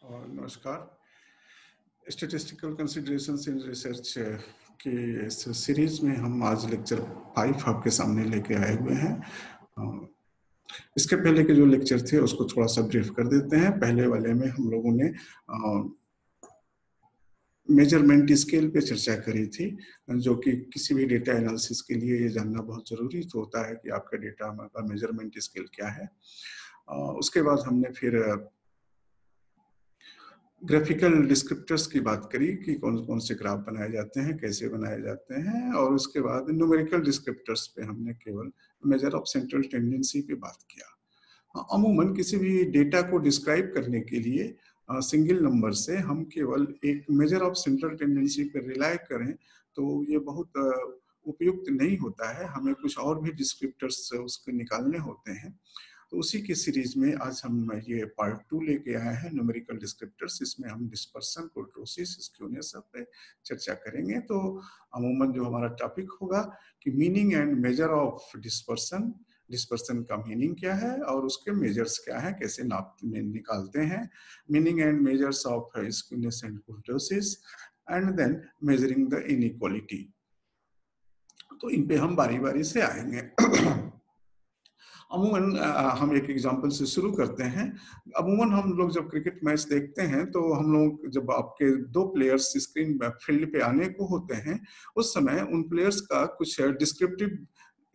और नमस्कार। Statistical considerations in research की इस सीरीज में हम आज लेक्चर 5 आपके सामने लेके आए हुए हैं। इसके पहले के जो लेक्चर थे उसको थोड़ा सा ब्रीफ कर देते हैं। पहले वाले में हम लोगों ने मेजरमेंट स्केल पे चर्चा करी थी, जो कि किसी भी डेटा एनालिसिस के लिए ये जानना बहुत जरूरी तो होता है कि आपका डेटा का मेजरमेंट स्केल क्या है। उसके बाद हमने फिर ग्राफिकल डिस्क्रिप्टर्स की बात करी कि कौन कौन से ग्राफ बनाए जाते हैं, कैसे बनाए जाते हैं, और उसके बाद न्यूमेरिकल डिस्क्रिप्टर्स पे हमने केवल मेजर ऑफ सेंट्रल टेंडेंसी पे बात किया। अमूमन किसी भी डेटा को डिस्क्राइब करने के लिए सिंगल नंबर से हम केवल एक मेजर ऑफ सेंट्रल टेंडेंसी पे रिलाय करें तो ये बहुत उपयुक्त नहीं होता है। हमें कुछ और भी डिस्क्रिप्टर्स उसके निकालने होते हैं। तो उसी की सीरीज में आज हम ये पार्ट 2 लेके आए हैं, न्यूमेरिकल डिस्क्रिप्टर्स। इसमें हम डिस्पर्सन, कुर्टोसिस, स्क्यूनेस सब पे चर्चा करेंगे। तो अमूमन जो हमारा टॉपिक होगा कि meaning and measure of dispersion, dispersion का मीनिंग क्या है और उसके मेजर्स क्या है, कैसे नाप में निकालते हैं, meaning and measures of skewness and kurtosis, and then measuring the inequality. तो इन पे हम बारी बारी से आएंगे। अमूमन हम एक एग्जांपल से शुरू करते हैं। अमूमन हम लोग जब क्रिकेट मैच देखते हैं तो हम लोग जब आपके दो प्लेयर्स स्क्रीन फील्ड पे आने को होते हैं, उस समय उन प्लेयर्स का कुछ डिस्क्रिप्टिव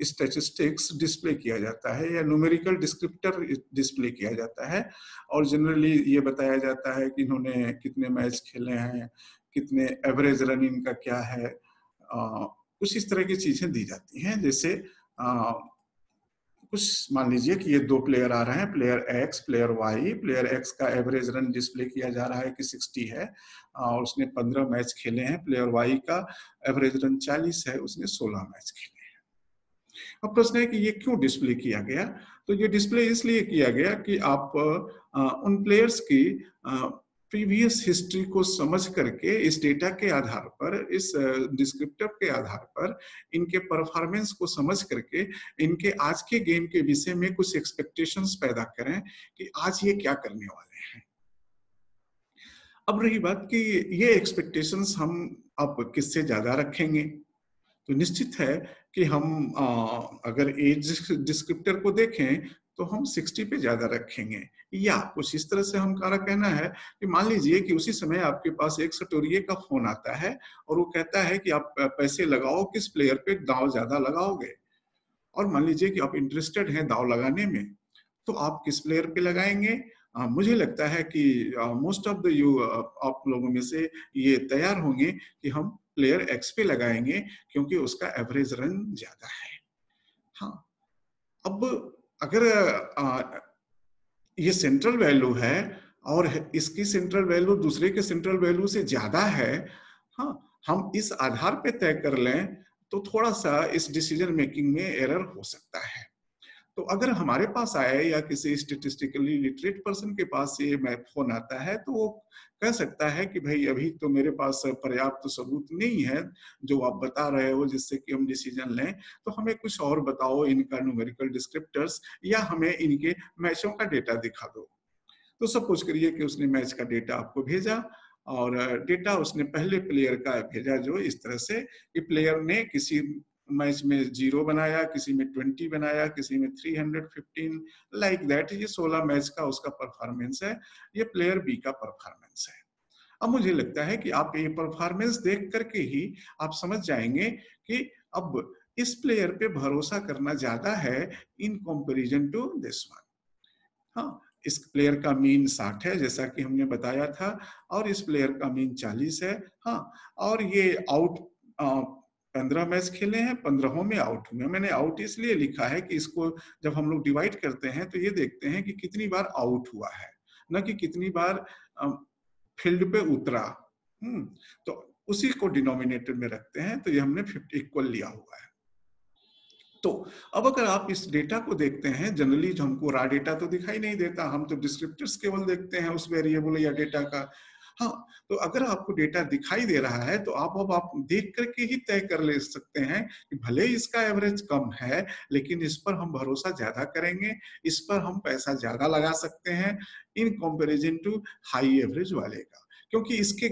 स्टैटिस्टिक्स डिस्प्ले किया जाता है या न्यूमेरिकल डिस्क्रिप्टर डिस्प्ले किया जाता है। और जनरली ये बताया जाता है कि इन्होंने कितने मैच खेले हैं, कितने एवरेज रन इनका क्या है, कुछ इस तरह की चीजें दी जाती हैं। जैसे कुछ मान लीजिए कि ये दो प्लेयर आ रहे हैं, player X, player Y. Player X का एवरेज रन डिस्प्ले किया जा रहा है कि 60 है और उसने 15 मैच खेले हैं। प्लेयर वाई का एवरेज रन 40 है, उसने 16 मैच खेले हैं। अब प्रश्न है कि ये क्यों डिस्प्ले किया गया? तो ये डिस्प्ले इसलिए किया गया कि आप उन प्लेयर्स की प्रीवियस हिस्ट्री को समझ करके इस डेटा के आधार पर, इस डिस्क्रिप्टर के आधार पर, इनके परफॉर्मेंस को समझ करके इनके आज के गेम के विषय में कुछ एक्सपेक्टेशंस पैदा करें कि आज ये क्या करने वाले हैं। अब रही बात कि ये एक्सपेक्टेशंस हम अब किससे ज्यादा रखेंगे, तो निश्चित है कि हम अगर एज डिस्क्रिप्टर को देखें तो हम 60 पे ज्यादा रखेंगे। या कुछ इस तरह से हमारा कहना है कि मान लीजिए कि उसी समय आपके पास एक सटोरिये का फोन आता है और वो कहता है कि आप पैसे लगाओ, किस प्लेयर पे दांव ज्यादा लगाओगे। और मान लीजिए कि आप इंटरेस्टेड हैं दांव लगाने में, तो आप किस प्लेयर पे लगाएंगे? मुझे लगता है कि मोस्ट ऑफ द यू आप लोगों में से ये तैयार होंगे कि हम प्लेयर एक्स पे लगाएंगे क्योंकि उसका एवरेज रन ज्यादा है। हाँ, अब अगर ये सेंट्रल वैल्यू है और इसकी सेंट्रल वैल्यू दूसरे के सेंट्रल वैल्यू से ज्यादा है, हाँ, हम इस आधार पे तय कर लें तो थोड़ा सा इस डिसीजन मेकिंग में एरर हो सकता है। तो अगर हमारे पास आए या किसी स्टेटिस्टिकली लिटरेट पर्सन के पास ये फोन आता है तो वो कह सकता है कि भाई अभी तो मेरे पास पर्याप्त सबूत नहीं है जो आप बता रहे हो जिससे कि हम डिसीजन लें, तो हमें कुछ और बताओ, इनका न्यूमेरिकल डिस्क्रिप्टर्स या हमें इनके मैचों का डेटा दिखा दो। तो सपोज करिए कि उसने मैच का डेटा आपको भेजा और डेटा उसने पहले प्लेयर का भेजा जो इस तरह से कि प्लेयर ने किसी मैच में 0 बनाया, किसी में 20 बनाया, किसी में 315, लाइक दैट। ये 16 मैच का उसका परफॉर्मेंस है। ये प्लेयर बी का परफॉर्मेंस है। अब मुझे लगता है कि आप ये परफॉर्मेंस देख करके ही आप समझ जाएंगे कि अब इस प्लेयर पे भरोसा करना ज्यादा है in comparison to this one. हाँ, इस प्लेयर का मीन 60 है जैसा कि हमने बताया था और इस प्लेयर का मीन 40 है। हाँ, और ये आउट 15 मैच खेले हैं, 15 में आउट हुए। मैंने आउट इसलिए लिखा है कि इसको जब हम लोग डिवाइड करते हैं तो ये देखते हैं कि कितनी बार आउट हुआ है, न कि कितनी बार फील्ड पे उतरा। तो उसी को डिनोमिनेटर में रखते हैं, तो ये हमने 50 इक्वल लिया हुआ है। तो अब अगर आप इस डेटा को देखते हैं, जनरली जो हमको रॉ डेटा तो दिखाई नहीं देता, हम तो डिस्क्रिप्टर्स केवल देखते हैं उस वेरिएबल या डेटा का। हाँ, तो अगर आपको डेटा दिखाई दे रहा है तो अब आप देख करके ही तय कर ले सकते हैं कि भले ही इसका एवरेज कम है, लेकिन इस पर हम भरोसा ज्यादा करेंगे, इस पर हम पैसा ज्यादा लगा सकते हैं in comparison to high average वाले का, क्योंकि इसके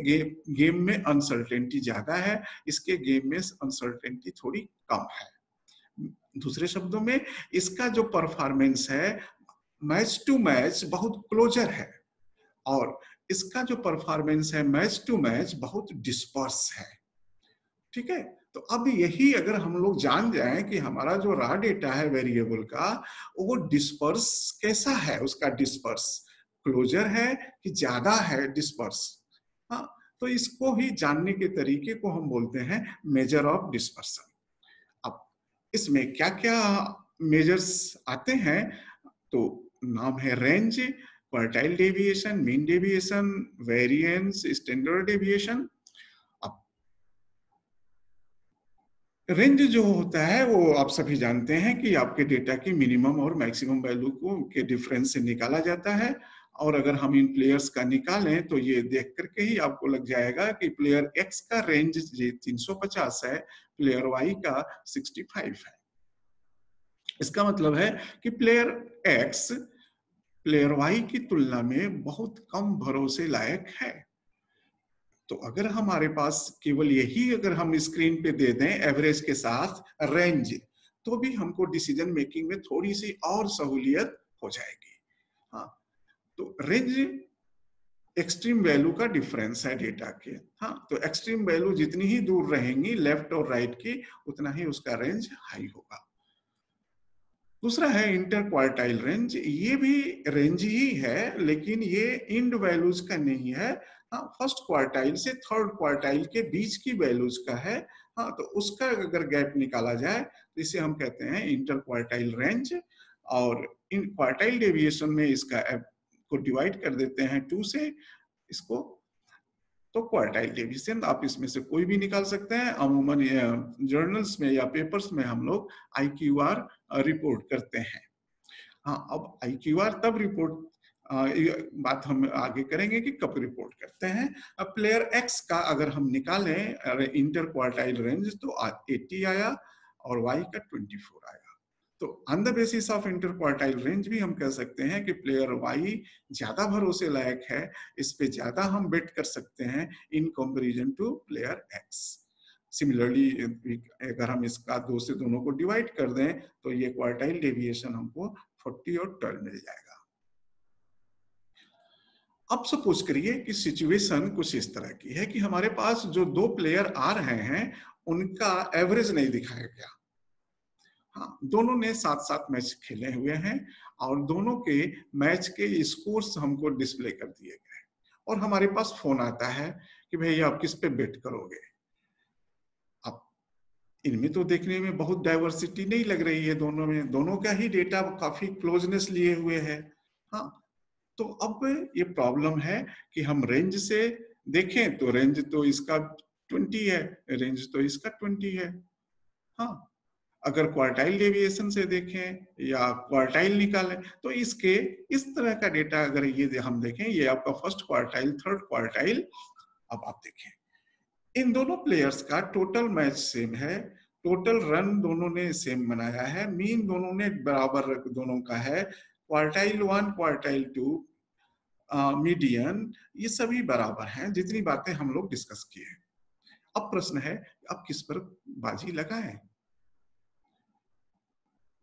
गेम में अनसर्टेनिटी ज्यादा है, इसके गेम में अनसर्टेनिटी थोड़ी कम है। दूसरे शब्दों में इसका जो परफॉर्मेंस है मैच टू मैच बहुत क्लोजर है, और इसका जो परफॉर्मेंस है मैच टू मैच बहुत डिस्पर्स है। ठीक है, तो अब यही अगर हम लोग जान जाएं कि हमारा जो रॉ डेटा है वेरिएबल का वो डिस्पर्स कैसा है, उसका डिस्पर्स क्लोजर है कि ज्यादा है डिस्पर्स, हाँ, तो इसको ही जानने के तरीके को हम बोलते हैं मेजर ऑफ डिस्पर्सन। अब इसमें क्या क्या मेजर्स आते हैं, तो नाम है range, quartile deviation, mean deviation, variance, standard deviation. अब रेंज जो होता है वो आप सभी जानते हैं कि आपके डेटा की मिनिमम और मैक्सिमम वैल्यू को के डिफरेंस से निकाला जाता है, और अगर हम इन प्लेयर्स का निकालें तो ये देख करके ही आपको लग जाएगा कि प्लेयर एक्स का रेंज 350 है, प्लेयर वाई का 65 है। इसका मतलब है कि प्लेयर एक्स प्लेयर वाई की तुलना में बहुत कम भरोसे लायक है। तो अगर हमारे पास केवल यही अगर हम स्क्रीन पे दे दें एवरेज के साथ रेंज, तो भी हमको डिसीजन मेकिंग में थोड़ी सी और सहूलियत हो जाएगी। हाँ, तो रेंज एक्सट्रीम वैल्यू का डिफरेंस है डेटा के। हाँ, तो एक्सट्रीम वैल्यू जितनी ही दूर रहेंगी लेफ्ट और राइट की, उतना ही उसका रेंज हाई होगा। दूसरा है इंटर क्वार्टाइल रेंज, ये भी रेंज ही है लेकिन ये इंड वैल्यूज का नहीं है, हाँ, फर्स्ट क्वार्टाइल से थर्ड क्वार्टाइल के बीच की वैल्यूज का है। हाँ, तो उसका अगर गैप निकाला जाए तो इसे हम कहते हैं इंटर क्वार्टाइल रेंज, और इन क्वार्टाइल डेविएशन में इसका को डिवाइड कर देते हैं 2 से, इसको तो क्वार्टाइल डेविएशन आप इसमें से कोई भी निकाल सकते हैं। अमूमन जर्नल्स में या पेपर्स में हम लोग IQR रिपोर्ट करते हैं। हाँ, अब IQR तब रिपोर्ट बात हम आगे करेंगे कि कब रिपोर्ट करते हैं। अब प्लेयर एक्स का अगर हम निकालें इंटर क्वार्टाइल रेंज तो 80 आया और वाई का 24 आया। तो on the basis of inter quartile range भी हम कह सकते हैं कि प्लेयर वाई ज्यादा भरोसे लायक है, इस पे ज्यादा हम बेट कर सकते हैं in comparison to player X. Similarly अगर हम इसका 2 से दोनों को डिवाइड कर दें तो ये क्वार्टाइल डेविएशन हमको 40 और 12 मिल जाएगा। अब सपोज करिए कि सिचुएशन कुछ इस तरह की है कि हमारे पास जो 2 प्लेयर आ रहे हैं उनका एवरेज नहीं दिखाया गया। हाँ, दोनों ने साथ साथ मैच खेले हुए हैं और दोनों के मैच के स्कोर्स हमको डिस्प्ले कर दिए गए, और हमारे पास फोन आता है कि भैया आप किस पे बेट करोगे। अब इनमें तो देखने में बहुत डाइवर्सिटी नहीं लग रही है, दोनों में दोनों का ही डेटा काफी क्लोजनेस लिए हुए है। हाँ, तो अब ये प्रॉब्लम है कि हम रेंज से देखें तो रेंज तो इसका 20 है, रेंज तो इसका 20 है। हाँ, अगर क्वार्टाइल डेविएशन से देखें या क्वार्टाइल निकालें तो इसके इस तरह का डेटा अगर ये हम देखें, ये आपका फर्स्ट क्वार्टाइल थर्ड क्वार्टाइल। अब आप देखें इन दोनों प्लेयर्स का टोटल मैच सेम है, टोटल रन दोनों ने सेम बनाया है, मीन दोनों ने बराबर दोनों का है, क्वार्टाइल 1 क्वार्टाइल 2 मीडियन ये सभी बराबर हैं, जितनी बातें हम लोग डिस्कस किए। अब प्रश्न है अब किस पर बाजी लगाएं,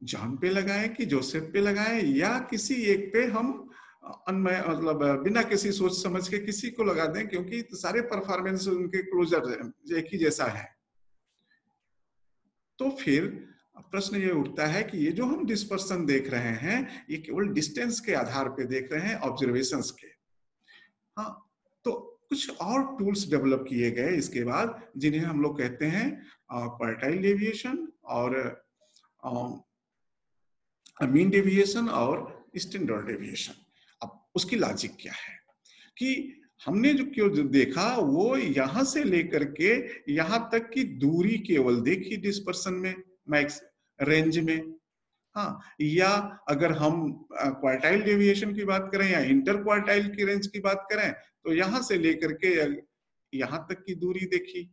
जॉन पे लगाएं कि जोसेफ पे लगाएं, या किसी एक पे हम अनमय मतलब बिना किसी सोच समझ के किसी को लगा दें, क्योंकि सारे परफॉर्मेंस उनके क्लोजर एक ही जैसा है। तो फिर प्रश्न ये उठता है कि ये जो हम डिस्पर्सन देख रहे हैं ये केवल डिस्टेंस के आधार पे देख रहे हैं, ऑब्जर्वेशंस के। हाँ, तो कुछ और टूल्स डेवलप किए गए इसके बाद जिन्हें हम लोग कहते हैं क्वार्टाइल डेविएशन और मीन डेविएशन और स्टैंडर्ड डेविएशन। अब उसकी लॉजिक क्या है कि हमने जो देखा वो यहां से लेकर के यहां तक की दूरी केवल देखी डिस्पर्सन में, मैक्स रेंज में, हाँ, या अगर हम क्वार्टाइल डेविएशन की बात करें या इंटर क्वार्टाइल की रेंज की बात करें, तो यहां से लेकर के यहां तक की दूरी देखी।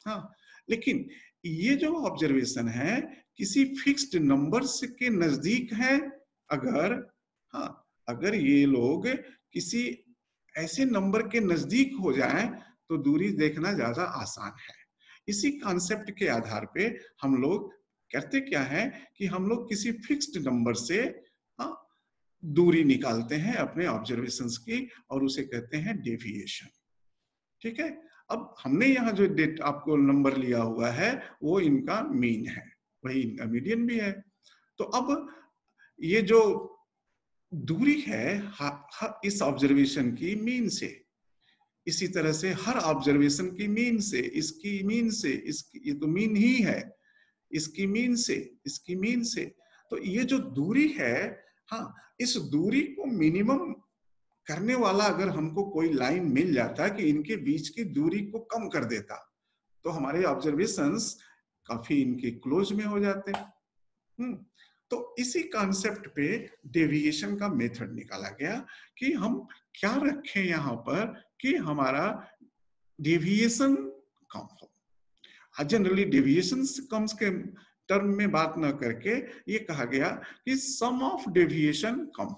हाँ, लेकिन ये जो ऑब्जर्वेशन है किसी फिक्स्ड नंबर्स के नजदीक है, अगर, हाँ, अगर ये लोग किसी ऐसे नंबर के नजदीक हो जाएं तो दूरी देखना ज्यादा आसान है। इसी कॉन्सेप्ट के आधार पे हम लोग करते क्या है कि हम लोग किसी फिक्स्ड नंबर से, हाँ, दूरी निकालते हैं अपने ऑब्जर्वेशंस की और उसे कहते हैं डेविएशन। ठीक है, अब हमने यहाँ जो डेट आपको नंबर लिया हुआ है वो इनका मीन है, वही इनका मीडियन भी है। तो अब ये जो दूरी है इस ऑब्जर्वेशन की मीन से, इसी तरह से हर ऑब्जर्वेशन की मीन से, इसकी मीन से, इसकी, ये तो मीन ही है, इसकी मीन से, इसकी मीन से, तो ये जो दूरी है, हाँ, इस दूरी को मिनिमम करने वाला अगर हमको कोई लाइन मिल जाता कि इनके बीच की दूरी को कम कर देता, तो हमारे ऑब्जर्वेशंस काफी इनके क्लोज में हो जाते। तो इसी कॉन्सेप्ट पे डेविएशन का मेथड निकाला गया कि हम क्या रखें यहां पर कि हमारा डेविएशन कम हो। जनरली डेविएशन कम्स के टर्म में बात न करके ये कहा गया कि सम ऑफ डेविएशन कम।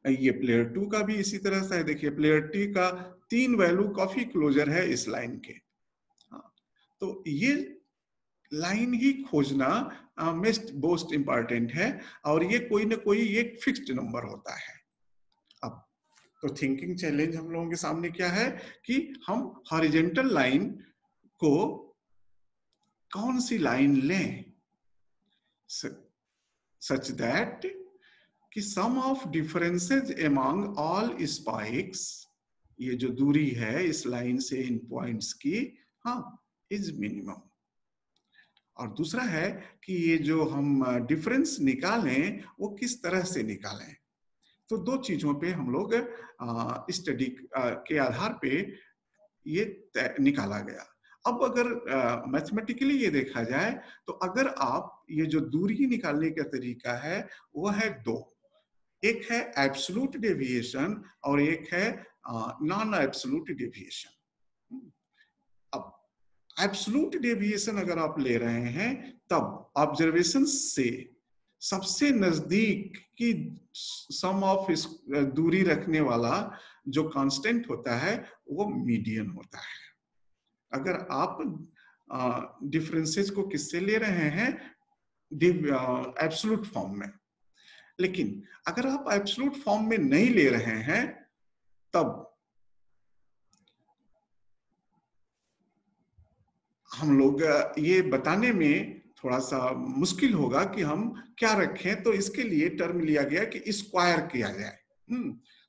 ये प्लेयर 2 का भी इसी तरह से है। देखिए प्लेयर टी का 3 वैल्यू काफी क्लोजर है इस लाइन के। हाँ, तो ये लाइन ही खोजना मोस्ट इंपॉर्टेंट है और ये कोई ना कोई एक फिक्स्ड नंबर होता है। अब तो थिंकिंग चैलेंज हम लोगों के सामने क्या है कि हम हॉरिजॉन्टल लाइन को कौन सी लाइन लें सच दैट कि sum of differences among all spikes, ये जो दूरी है इस लाइन से इन पॉइंट्स की, हाँ, इज मिनिमम। और दूसरा है कि ये जो हम डिफरेंस निकालें वो किस तरह से निकालें। तो दो चीजों पे हम लोग स्टडी के आधार पे ये निकाला गया। अब अगर मैथमेटिकली ये देखा जाए तो अगर आप ये जो दूरी निकालने का तरीका है वो है दो, एक है एब्सोल्यूट डेविएशन और एक है नॉन एब्सोल्यूट डेविएशन। अब एब्सोल्यूट डेविएशन अगर आप ले रहे हैं तब ऑब्जर्वेशन से सबसे नजदीक की सम ऑफ दूरी रखने वाला जो कांस्टेंट होता है वो मीडियन होता है। अगर आप डिफरेंसेस को किससे ले रहे हैं, एब्सोल्यूट फॉर्म में। लेकिन अगर आप एब्सोल्यूट फॉर्म में नहीं ले रहे हैं तब हम लोग ये बताने में थोड़ा सा मुश्किल होगा कि हम क्या रखें। तो इसके लिए टर्म लिया गया कि स्क्वायर किया जाए।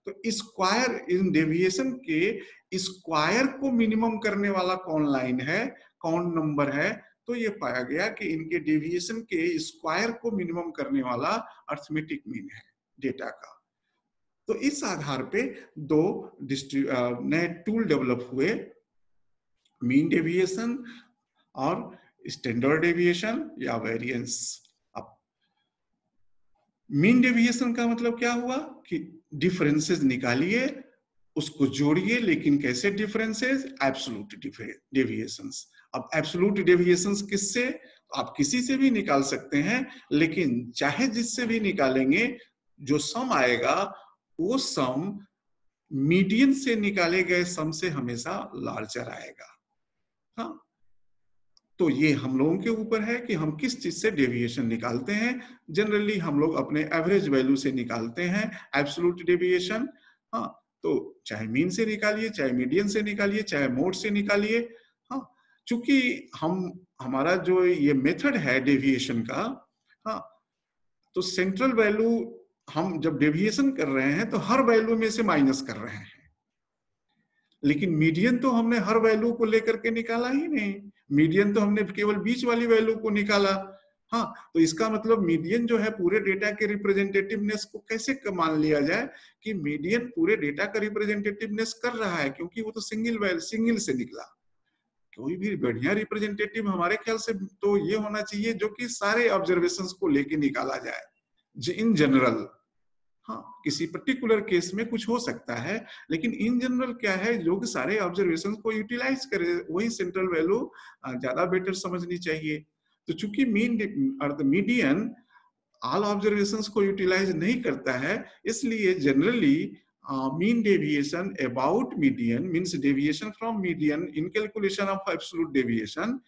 तो स्क्वायर इन डेविएशन के स्क्वायर को मिनिमम करने वाला कौन लाइन है, कौन नंबर है, तो ये पाया गया कि इनके डेविएशन के स्क्वायर को मिनिमम करने वाला अर्थमेटिक मीन है डेटा का। तो इस आधार पे दो नए टूल डेवलप हुए, मीन डेविएशन और स्टैंडर्ड डेविएशन या वेरिएंस। अब मीन डेविएशन का मतलब क्या हुआ कि डिफरेंसेस निकालिए, उसको जोड़िए, लेकिन कैसे डिफरेंसेस, एब्सोल्यूट डेविएशंस। अब एब्सोल्यूट डेविएशंस किससे, आप किसी से भी निकाल सकते हैं, लेकिन चाहे जिससे भी निकालेंगे जो सम आएगा वो सम मीडियन से निकाले गए सम से हमेशा लार्जर आएगा। हाँ, तो ये हम लोगों के ऊपर है कि हम किस चीज से डेविएशन निकालते हैं। जनरली हम लोग अपने एवरेज वैल्यू से निकालते हैं एब्सोल्यूट डेविएशन। हाँ, तो चाहे मीन से निकालिए, चाहे मीडियन से निकालिए, चाहे मोड से निकालिए। हाँ, चूंकि हमारा जो ये मेथड है डेविएशन का, हाँ, तो सेंट्रल वैल्यू हम जब डेविएशन कर रहे हैं तो हर वैल्यू में से माइनस कर रहे हैं, लेकिन मीडियन तो हमने हर वैल्यू को लेकर के निकाला ही नहीं। मीडियन तो हमने केवल बीच वाली वैल्यू को निकाला। हाँ, तो इसका मतलब मीडियन जो है पूरे डेटा के रिप्रेजेंटेटिवनेस को कैसे मान लिया जाए कि मीडियन पूरे डेटा का रिप्रेजेंटेटिवनेस कर रहा है, क्योंकि वो तो सिंगल से निकला। कोई भी बढ़िया रिप्रेजेंटेटिव हमारे ख्याल से तो ये होना चाहिए जो कि सारे ऑब्जर्वेशंस को लेके निकाला जाए इन जनरल। हाँ, किसी पर्टिकुलर केस में कुछ हो सकता है, लेकिन इन जनरल क्या है, लोग सारे ऑब्जर्वेशन को यूटिलाइज करे, वही सेंट्रल वैल्यू ज्यादा बेटर समझनी चाहिए। तो चूंकि मीन और मीडियन ऑल ऑब्जर्वेशंस को यूटिलाइज नहीं करता है, इसलिए generally mean deviation about median means deviation from median in calculation of absolute deviation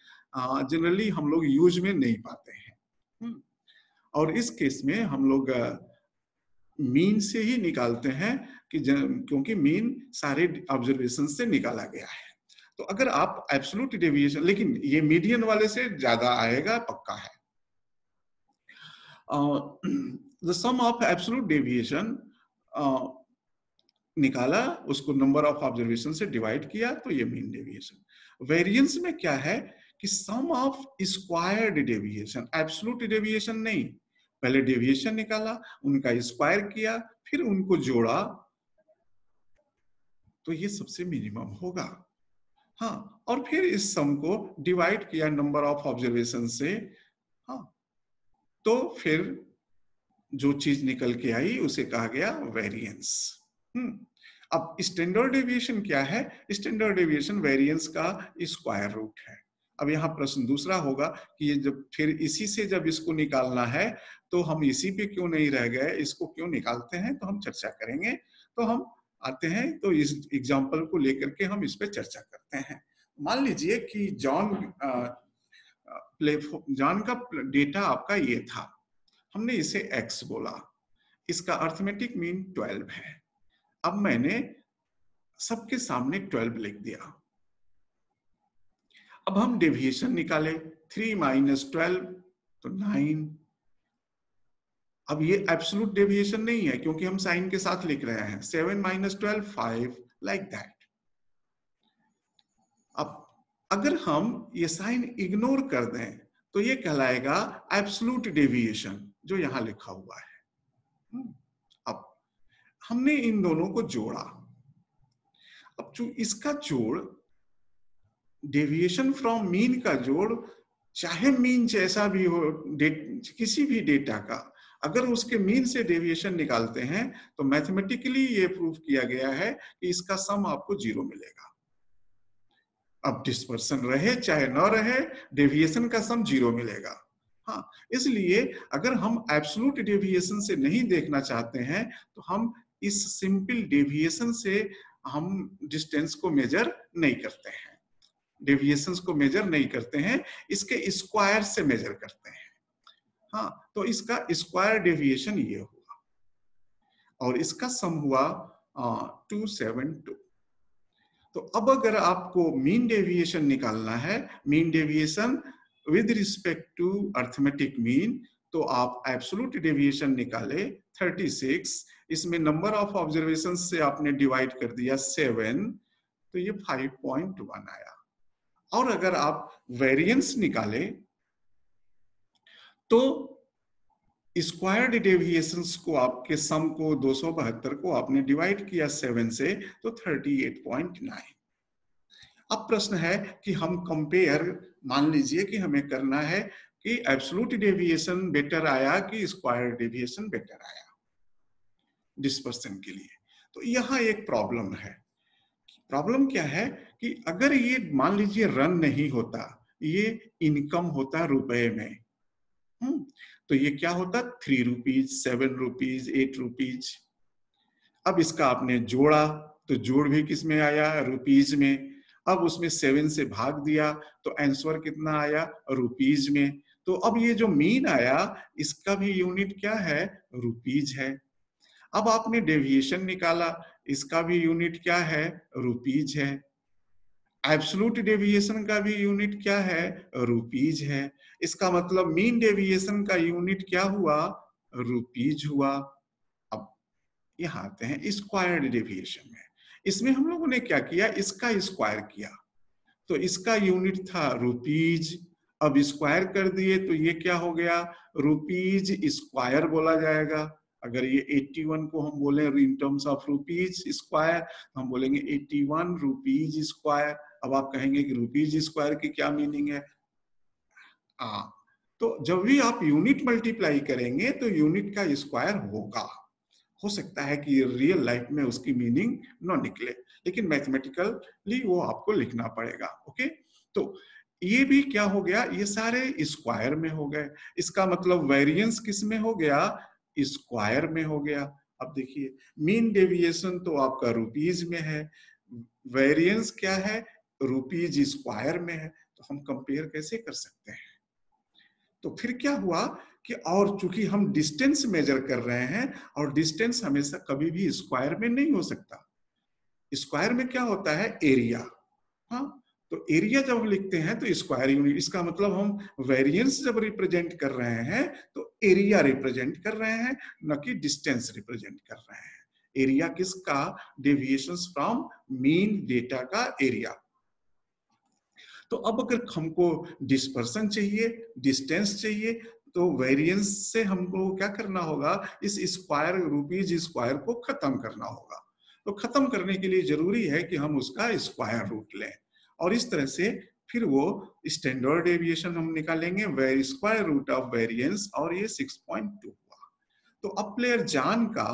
generally हम लोग यूज में नहीं पाते हैं। और इस केस में हम लोग मीन से ही निकालते हैं कि क्योंकि मीन सारे ऑब्जर्वेशन से निकाला गया है। तो अगर आप एब्सोल्यूट डेविएशन, लेकिन ये मीडियन वाले से ज्यादा आएगा पक्का है। The sum of absolute deviation निकाला, उसको नंबर ऑफ ऑब्जर्वेशन से डिवाइड किया, तो ये मीन डेविएशन। वेरिएंस में क्या है कि sum of squared deviation, absolute deviation नहीं, पहले डेविएशन निकाला, उनका स्क्वायर किया, फिर उनको जोड़ा, तो ये सबसे मिनिमम होगा। हाँ, और फिर इस सम को डिवाइड किया नंबर ऑफ ऑब्जर्वेशन से। हाँ, तो फिर जो चीज निकल के आई उसे कहा गया वेरिएंस। अब स्टैंडर्ड डेविएशन क्या है? स्टैंडर्ड डेविएशन वेरिएंस का स्क्वायर रूट है। अब यहाँ प्रश्न दूसरा होगा कि ये जब फिर इसी से जब इसको निकालना है तो हम इसी पे क्यों नहीं रह गए, इसको क्यों निकालते हैं, तो हम चर्चा करेंगे। तो हम आते हैं, तो इस एग्जाम्पल को लेकर के हम इस पे चर्चा करते हैं। मान लीजिए कि जॉन का डेटा आपका ये था, हमने इसे x बोला, इसका अर्थमेटिक मीन 12 है। अब मैंने सबके सामने 12 लिख दिया। अब हम डेविएशन निकाले, 3 माइनस 12 तो 9। अब ये एब्सोल्यूट डेविएशन नहीं है क्योंकि हम साइन के साथ लिख रहे हैं। 7 माइनस 12 5 लाइक दैट। अब अगर हम ये साइन इग्नोर कर दें तो ये कहलाएगा एब्सोल्यूट डेविएशन, जो यहां लिखा हुआ है। अब हमने इन दोनों को जोड़ा। अब जो इसका जोड़, डेविएशन फ्रॉम मीन का जोड़, चाहे मीन जैसा भी हो, किसी भी डेटा का, अगर उसके मीन से डेविएशन निकालते हैं तो मैथमेटिकली ये प्रूव किया गया है कि इसका सम आपको 0 मिलेगा। अब डिस्पर्सन रहे चाहे न रहे, डेविएशन का सम 0 मिलेगा। हाँ, इसलिए अगर हम एब्सोल्यूट डेविएशन से नहीं देखना चाहते हैं तो हम इस सिंपल डेविएशन से हम डिस्टेंस को मेजर नहीं करते हैं, डेविएशंस को मेजर नहीं करते हैं, इसके स्क्वायर से मेजर करते हैं। हाँ, तो इसका स्क्वायर डेविएशन ये हुआ और इसका सम हुआ 272। तो अब अगर आपको मीन डेविएशन निकालना है, mean deviation with respect to arithmetic mean, तो आप एब्सोल्यूट डेविएशन निकाले 36, इसमें नंबर ऑफ ऑब्जर्वेशन से आपने डिवाइड कर दिया 7, तो ये 5.1 आया। और अगर आप वेरिएंस निकाले तो स्क्वायर्ड डेविएशंस को, आपके सम को 272 को आपने डिवाइड किया 7 से, तो 38.9। अब प्रश्न है कि हम कंपेयर, मान लीजिए कि हमें करना है कि एब्सोल्यूट डेविएशन बेटर आया कि स्क्वायर डेविएशन बेटर आया डिस्पर्सन के लिए। तो यहाँ एक प्रॉब्लम है। प्रॉब्लम क्या है कि अगर ये मान लीजिए रन नहीं होता, ये इनकम होता रुपए में, तो ये क्या होता 3 रुपीज, 7 रुपीज, 8 रुपीज। अब इसका आपने जोड़ा तो जोड़ भी किस में आया, रुपीज में। अब उसमें 7 से भाग दिया तो आंसर कितना आया, रुपीज में। तो अब ये जो मीन आया इसका भी यूनिट क्या है, रुपीज है। अब आपने डेविएशन निकाला, इसका भी यूनिट क्या है, रुपीज है। एब्सोल्यूट डेविएशन का भी यूनिट क्या है, रुपीज है। इसका मतलब मीन डेविएशन का यूनिट क्या हुआ, रुपीज हुआ। अब यहाँ आते हैं स्क्वायर्ड डेविएशन में। इसमें हम लोगों ने क्या किया, इसका स्क्वायर किया, तो इसका यूनिट था रुपीज। अब स्क्वायर कर दिए तो ये क्या हो गया, रुपीज स्क्वायर बोला जाएगा। अगर ये 81 को हम बोले in terms of rupees square, हम बोलेंगे 81 रुपीज स्क्वायर। अब आप कहेंगे कि रुपीज स्क्वायर की क्या मीनिंग है? हाँ, तो जब भी आप यूनिट मल्टीप्लाई करेंगे तो यूनिट का स्क्वायर होगा। हो सकता है कि रियल लाइफ में उसकी मीनिंग न निकले, लेकिन मैथमेटिकली वो आपको लिखना पड़ेगा। ओके, तो ये भी क्या हो गया, ये सारे स्क्वायर में हो गए। इसका मतलब वेरिएंस किस में हो गया? स्क्वायर में हो गया। अब देखिए, मीन डेविएशन तो आपका रुपीज में है, वेरिएंस क्या है? रुपीज स्क्वायर में है। तो हम कंपेयर कैसे कर सकते हैं? तो फिर क्या हुआ कि, और चूंकि हम डिस्टेंस मेजर कर रहे हैं, और डिस्टेंस हमेशा कभी भी स्क्वायर में नहीं हो सकता। स्क्वायर में क्या होता है? एरिया। हाँ, तो एरिया जब हम लिखते हैं तो स्क्वायर यूनिट, इसका मतलब हम वेरिएंस जब रिप्रेजेंट कर रहे हैं तो एरिया रिप्रेजेंट कर रहे हैं, न कि डिस्टेंस रिप्रेजेंट कर रहे हैं। एरिया किसका? डेविएशंस फ्रॉम मीन डेटा का एरिया। तो अब अगर हमको डिस्पर्सन चाहिए, डिस्टेंस चाहिए, तो वेरिएंस से हमको क्या करना होगा? इस स्क्वायर, रुपीज स्क्वायर को खत्म करना होगा। तो खत्म करने के लिए जरूरी है कि हम उसका स्क्वायर रूट लें, और इस तरह से फिर वो स्टैंडर्ड डेविएशन हम निकालेंगे, स्क्वायर रूट ऑफ वेरिएंस, और ये 6.2 हुआ। तो अब प्लेयर जान का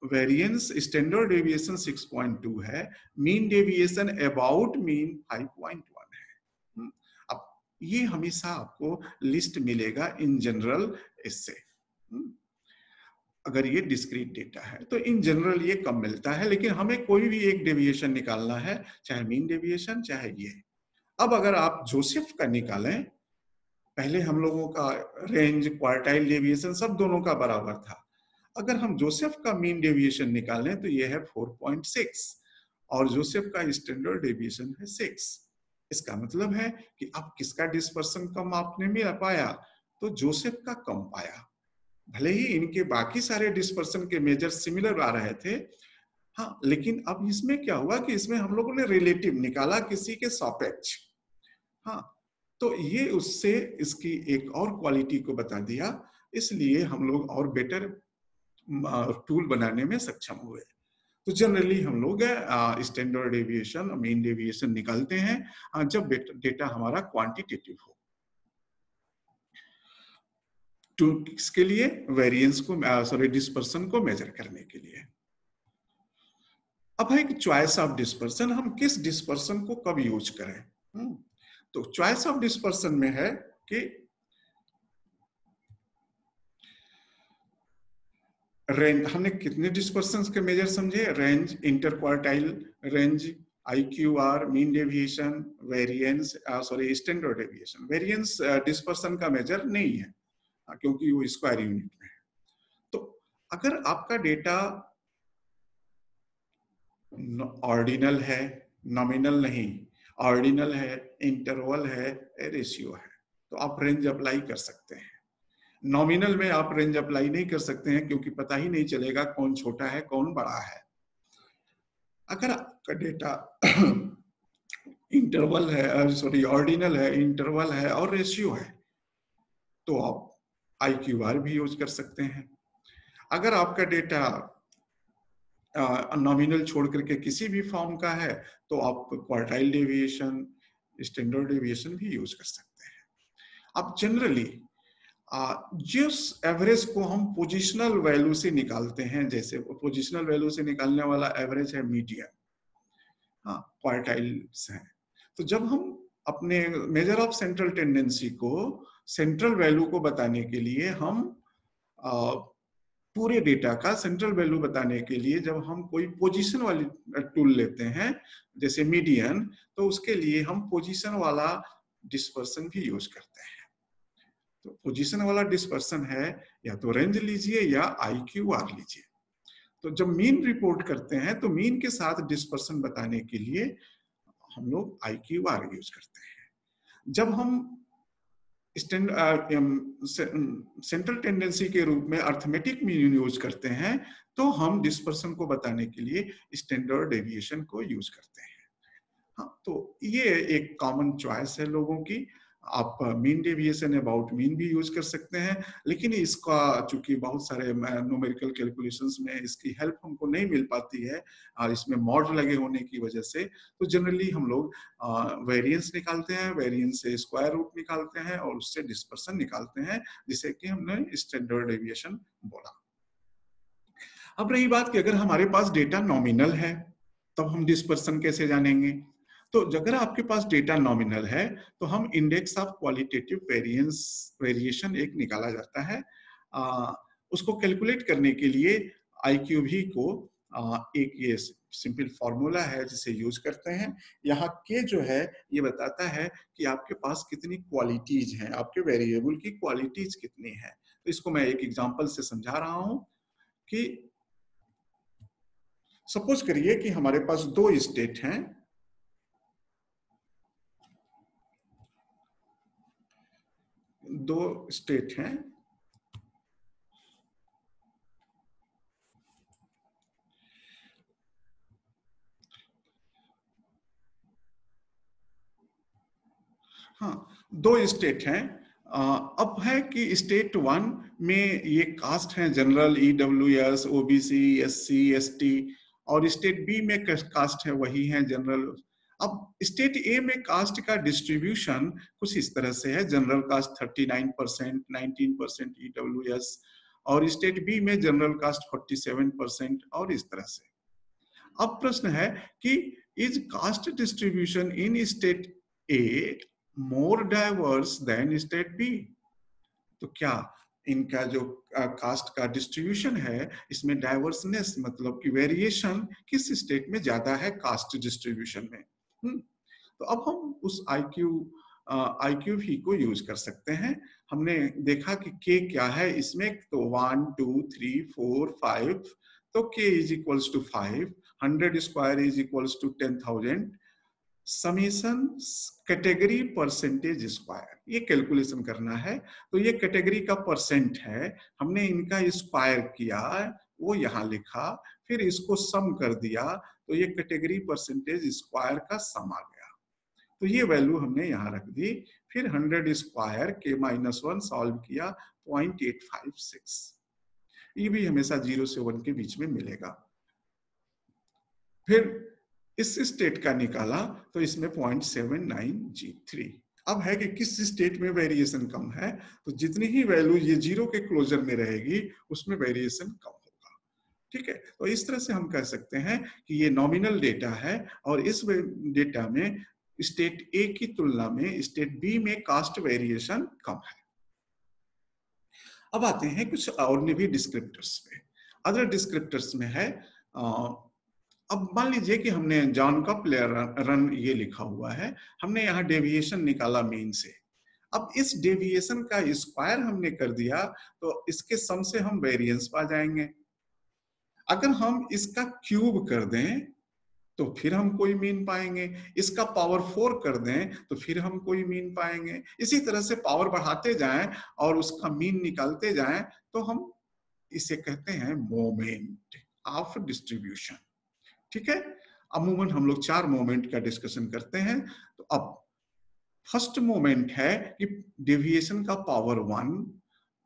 वेरिएंस स्टैंडर्ड डेविएशन 6.2 है, मीन डेविएशन अबाउट मीन 5.1 है। अब ये हमेशा आपको लिस्ट मिलेगा इन जनरल इससे। अगर ये डिस्क्रीट डेटा है तो इन जनरल ये कम मिलता है, लेकिन हमें कोई भी एक डेविएशन निकालना है, चाहे मीन डेविएशन चाहे ये। अब अगर आप जोसेफ का निकालें, पहले हम लोगों का रेंज, क्वार्टाइल डेविएशन सब दोनों का बराबर था। अगर हम जोसेफ का मीन डेविएशन निकालें तो ये है 4.6, और जोसेफ का स्टैंडर्ड डेविएशन है 6। इसका मतलब है कि अब किसका डिस्पर्सन कम आपने मिल पाया? तो जोसेफ का कम पाया। भले ही इनके बाकी सारे डिस्पर्सन के मेजर सिमिलर आ रहे थे, हाँ, लेकिन अब इसमें क्या हुआ कि इसमें हम लोगों ने रिलेटिव निकाला किसी के सापेक्ष। हाँ, तो ये उससे इसकी एक और क्वालिटी को बता दिया, इसलिए हम लोग और बेटर टूल बनाने में सक्षम हुए। तो जनरली हम लोग स्टैंडर्ड डेविएशन, मीन डेविएशन निकालते हैं जब डेटा हमारा क्वांटिटेटिव हो। टू किसके लिए? वेरिएंस को, सॉरी, डिस्पर्सन को मेजर करने के लिए। अब है कि चॉइस ऑफ डिस्पर्सन, हम किस डिस्पर्सन को कब यूज करें। तो चॉइस ऑफ डिस्पर्सन में है कि रेंज, हमने कितने डिस्पर्सन के मेजर समझे? Range, inter quartile range, IQR, mean deviation, variance, sorry, standard deviation. Variance dispersion का मेजर नहीं है, क्योंकि वो स्क्वायर यूनिट में है। तो अगर आपका डेटा ऑर्डिनल है, नॉमिनल नहीं, ऑर्डिनल है, इंटरवल है, रेशियो है, तो आप रेंज अप्लाई कर सकते हैं। नॉमिनल में आप रेंज अप्लाई नहीं कर सकते हैं, क्योंकि पता ही नहीं चलेगा कौन छोटा है कौन बड़ा है। अगर आपका डेटा इंटरवल है, सॉरी, ऑर्डिनल है, इंटरवल है और रेशियो है, तो आप IQR भी यूज कर सकते हैं। अगर आपका डेटा नॉमिनल छोड़ करके किसी भी फॉर्म का है, तो आप क्वार्टाइल डेविएशन, स्टैंडर्ड डेविएशन भी यूज कर सकते हैं। अब जनरली जिस एवरेज को हम पोजिशनल वैल्यू से निकालते हैं, जैसे पोजिशनल वैल्यू से निकालने वाला एवरेज है मीडियन, हाँ, क्वार्टाइल्स हैं। तो जब हम अपने मेजर ऑफ सेंट्रल टेंडेंसी को, सेंट्रल वैल्यू को बताने के लिए, हम पूरे डेटा का सेंट्रल वैल्यू बताने के लिए जब हम कोई पोजीशन वाली टूल लेते हैं, जैसे मीडियन, तो उसके लिए हम पोजीशन वाला डिस्पर्सन भी यूज करते हैं। तो पोजीशन वाला डिस्पर्सन है, या तो रेंज लीजिए या IQR लीजिए। तो जब मीन रिपोर्ट करते हैं तो मीन के साथ डिस्पर्सन बताने के लिए हम लोग IQR यूज करते हैं। जब हम सेंट्रल टेंडेंसी के रूप में अर्थमेटिक मीन यूज करते हैं, तो हम डिस्पर्सन को बताने के लिए स्टैंडर्ड डेविएशन को यूज करते हैं। हाँ, तो ये एक कॉमन चॉइस है लोगों की। आप मीन डेविएशन अबाउट मीन भी यूज कर सकते हैं, लेकिन इसका चूंकि बहुत सारे न्यूमेरिकल कैलकुलेशंस में इसकी हेल्प हमको नहीं मिल पाती है और इसमें मॉड लगे होने की वजह से, तो जनरली हम लोग वेरिएंस निकालते हैं, वेरिएंस से स्क्वायर रूट निकालते हैं और उससे डिस्पर्सन निकालते हैं, जिसे कि हमने स्टैंडर्ड डेविएशन बोला। अब रही बात कि अगर हमारे पास डेटा नॉमिनल है तब हम डिस्पर्सन कैसे जानेंगे? तो अगर आपके पास डेटा नॉमिनल है तो हम इंडेक्स ऑफ क्वालिटेटिव वेरिएशन एक निकाला जाता है। उसको कैलकुलेट करने के लिए IQV को एक ये सिंपल फॉर्मूला है जिसे यूज करते हैं। यहाँ के जो है ये बताता है कि आपके पास कितनी क्वालिटीज हैं, आपके वेरिएबल की क्वालिटीज कितनी है। तो इसको मैं एक एग्जांपल से समझा रहा हूं कि सपोज करिए कि हमारे पास दो स्टेट हैं, हाँ दो स्टेट हैं। अब है कि स्टेट 1 में ये कास्ट हैं general, EWS, OBC, SC, ST, और स्टेट बी में कास्ट है वही है जनरल। अब स्टेट ए में कास्ट का डिस्ट्रीब्यूशन कुछ इस तरह से है, जनरल कास्ट 39%, 19% EWS, और स्टेट बी में जनरल कास्ट 47% और इस तरह से। अब प्रश्न है कि is caste distribution in state A more diverse than state B? तो क्या इनका जो कास्ट का डिस्ट्रीब्यूशन है इसमें डाइवर्सनेस मतलब कि वेरिएशन किस स्टेट में ज्यादा है कास्ट डिस्ट्रीब्यूशन में? तो अब हम उस IQV को यूज कर सकते हैं। हमने देखा कि K क्या है इसमें, तो 1 2 3 4 5, तो K is equals to 5, 100 square is equals to 10,000, summation category percentage square, ये कैलकुलेशन करना है। तो ये कैटेगरी का परसेंट है, हमने इनका स्क्वायर किया, वो यहाँ लिखा, फिर इसको सम कर दिया, तो ये कैटेगरी परसेंटेज स्क्वायर का सम आ गया। तो ये वैल्यू हमने यहाँ रख दी। फिर 100 स्क्वायर K-1 सॉल्व किया, 0.856, ये भी हमेशा 0 से 1 के बीच में मिलेगा। फिर इस स्टेट का निकाला तो इसमें 0.79G3। अब है कि किस स्टेट में वेरिएशन कम है, तो जितनी ही वैल्यू ये 0 के क्लोजर में रहेगी उसमें वेरिएशन कम होगा। ठीक है, तो इस तरह से हम कह सकते हैं कि ये नॉमिनल डेटा है और इस डेटा में स्टेट ए की तुलना में स्टेट बी में कास्ट वेरिएशन कम है। अब आते हैं कुछ और भी डिस्क्रिप्टर्स में। अदर डिस्क्रिप्टर्स में है, अब मान लीजिए कि हमने जॉन का प्लेयर रन ये लिखा हुआ है, हमने यहाँ डेविएशन निकाला मीन से। अब इस डेविएशन का स्क्वायर हमने कर दिया तो इसके सम से हम वेरिएंस पा जाएंगे। अगर हम इसका क्यूब कर दें तो फिर हम कोई मीन पाएंगे, इसका पावर 4 कर दें तो फिर हम कोई मीन पाएंगे। इसी तरह से पावर बढ़ाते जाएं और उसका मीन निकालते जाएं तो हम इसे कहते हैं मोमेंट ऑफ डिस्ट्रीब्यूशन। ठीक है, अमूमन हम लोग 4 मोमेंट का डिस्कशन करते हैं। तो अब फर्स्ट मोमेंट है कि डेविएशन का पावर 1,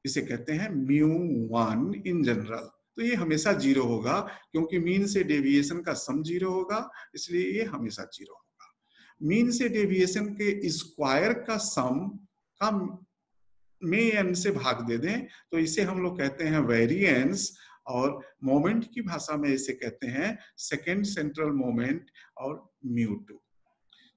इसे कहते हैं μ1 इन जनरल। तो ये हमेशा 0 होगा क्योंकि मीन से डेविएशन का सम 0 होगा, इसलिए ये हमेशा 0 होगा। मीन से डेविएशन के स्क्वायर का सम का में n से भाग दे दें तो इसे हम लोग कहते हैं वेरिएंस, और मोमेंट की भाषा में इसे कहते हैं सेकेंड सेंट्रल मोमेंट और μ2।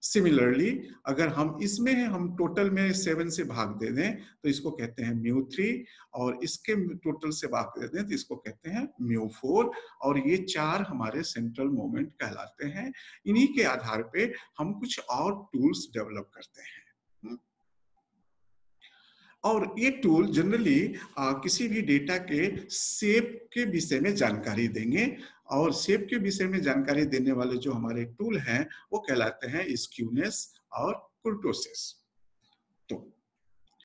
सिमिलरली अगर हम इसमें हम टोटल में 7 से भाग दे दें तो इसको कहते हैं μ3, और इसके टोटल से भाग दे दें तो इसको कहते हैं μ4, और ये 4 हमारे सेंट्रल मोमेंट कहलाते हैं। इन्हीं के आधार पे हम कुछ और टूल्स डेवलप करते हैं। और ये टूल जनरली किसी भी डेटा के शेप के विषय में जानकारी देंगे, और शेप के विषय में जानकारी देने वाले जो हमारे टूल हैं वो कहलाते हैं स्क्यूनेस और कुर्टोसिस। तो